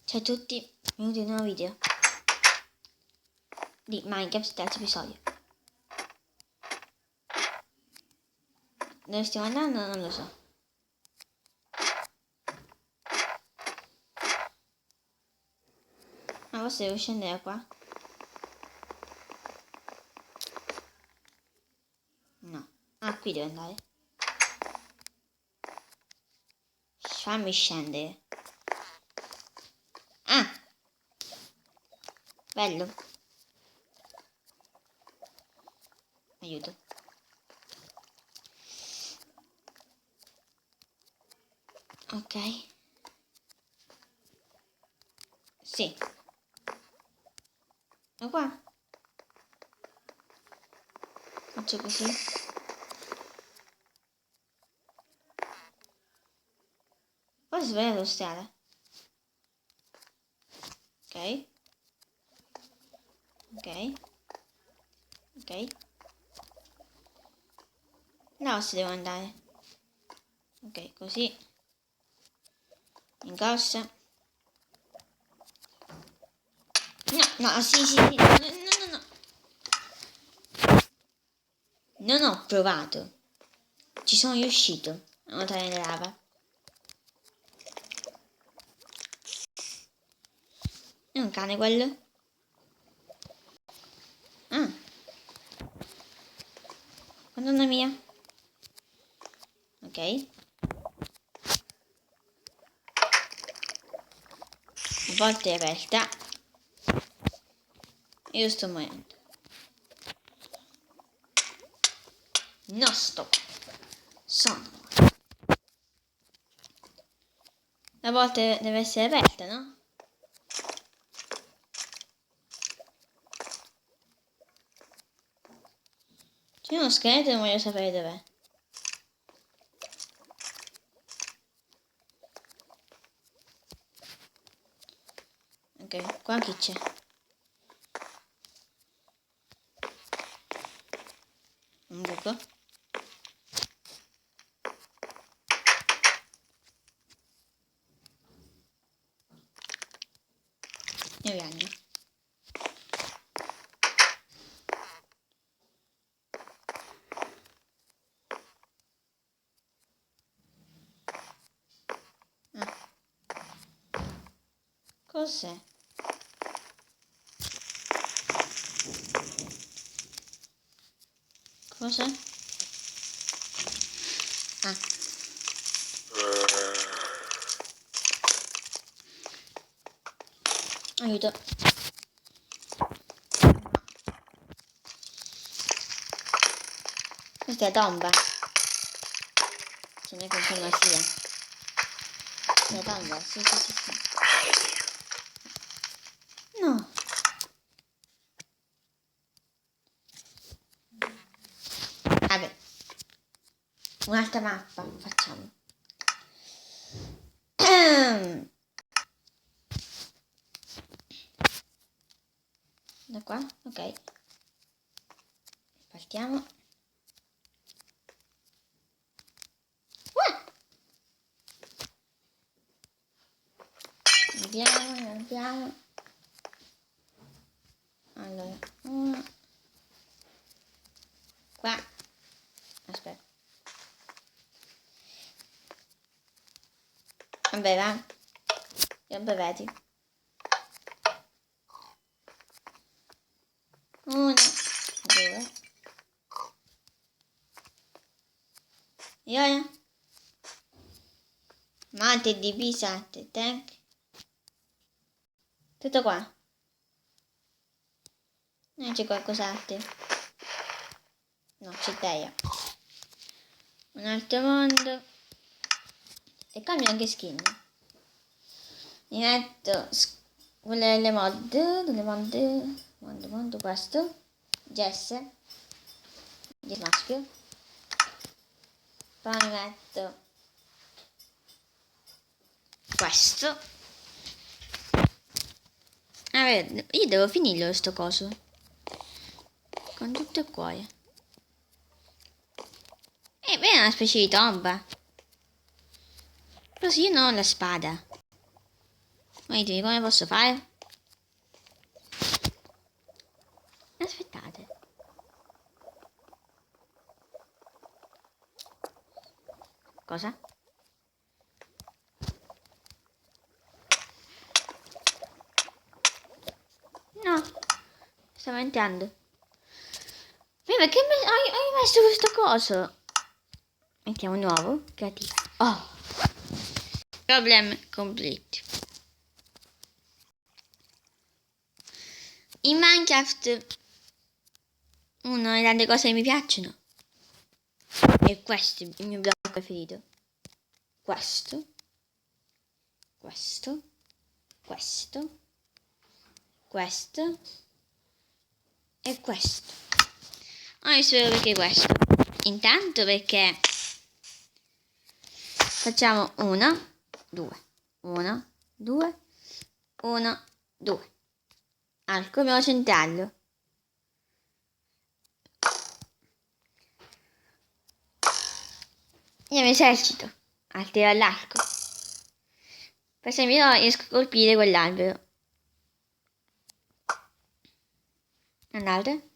Ciao a tutti, benvenuti in un nuovo video di Minecraft, terzo episodio. Dove stiamo andando? Non lo so. Ma forse devo scendere qua? No. Ah, qui devo andare. Fammi scendere. Ah! Bello. Aiuto. Ok. Sì. Ma qua? Faccio così. Poi si vede lo strada. Ok. Ok. Ok. No, si devo andare. Ok, così. Ingrossa. No, no, sì. No. Non ho provato. Ci sono riuscito a nuotare nella lava. È un cane quello? Ah. Madonna mia. Ok. La porta è aperta. Io sto morendo. No, sto. Sono morto. La porta deve essere aperta, no? C'è uno scheletro e non voglio sapere dov'è. Ok, qua chi c'è? Un buco? E ragno. Ah. Cos'è? Cos'è? Ah. Aiuto. Questa è tomba. Ce n'è che insomma sia. È tomba, sì. No. Vabbè. Un'altra mappa facciamo. Da qua? Ok. Partiamo. Andiamo. Allora, una. Qua. Aspetta. Vabbè, va. Vabbè, vedi. Una. Due. E ora? Mate divisate. Tank. Tutto qua. Non c'è qualcos'altro. No, c'è terra. Un altro mondo. E cambia anche skin. Mi metto quelle le mondo questo. Jess maschio. Poi mi metto questo. Io devo finirlo sto coso. Con tutto il cuore. Beh, è una specie di tomba. Così io non ho la spada. Ditemi come posso fare? Aspettate. Cosa? No, sto mentendo. Perché hai messo questo coso? Mettiamo nuovo, creativo. Oh, problem complete. In Minecraft una delle tante cose che mi piacciono è questo, il mio blocco preferito. Questo, questo, questo, questo e questo. Ora vi spiego perché questo. Intanto perché facciamo 1, 2, 1, 2, 1, 2. Arco abbiamo centraglio. Io mi esercito al tiro all'arco. Per esempio io riesco a colpire quell'albero. Andate.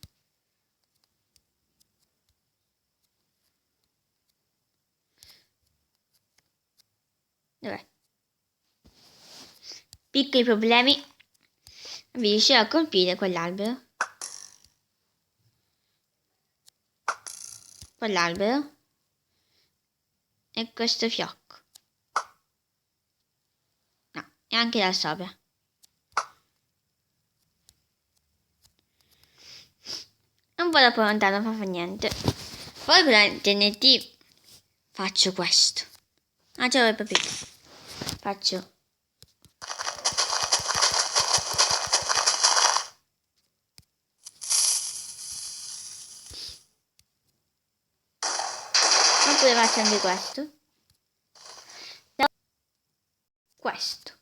Dov'è? Piccoli problemi. Riesce a colpire quell'albero. Quell'albero. E questo fiocco. No, e anche da sopra. Un po' dopo lontano, non fa niente. Poi con la TNT faccio questo. Ah, già avevo capito. Faccio. Oppure faccio anche questo. Questo.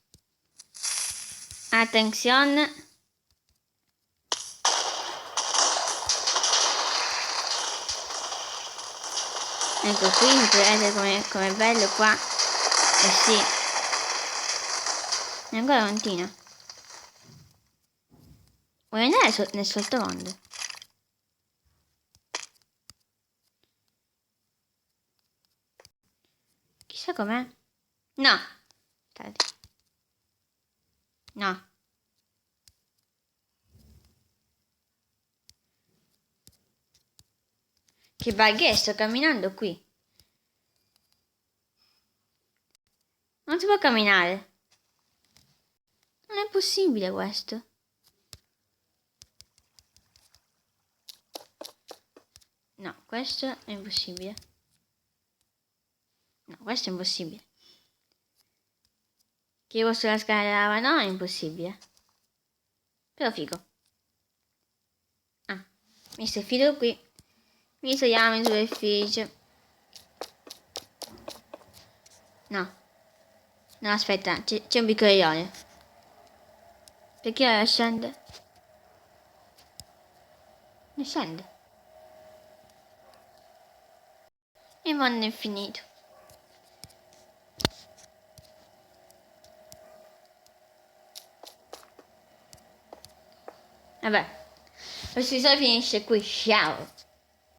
Attenzione. Ecco qui, vedete com'è bello qua. Eh sì. E ancora continua. Vuoi andare nel sottomondo? Chissà com'è. No. Aspetta. No. Che bug è? Sto camminando qui. Non si può camminare. Non è possibile questo. No, questo è impossibile. No, questo è impossibile. Che io sulla scala della lava no, è impossibile. Però figo. Ah, messo il filo qui. Mi saliamo in superficie. No. No, aspetta, c'è un piccolo errore. Perché ora scende? Ne scende. Il mondo è finito. Vabbè, questo episodio finisce qui. Ciao.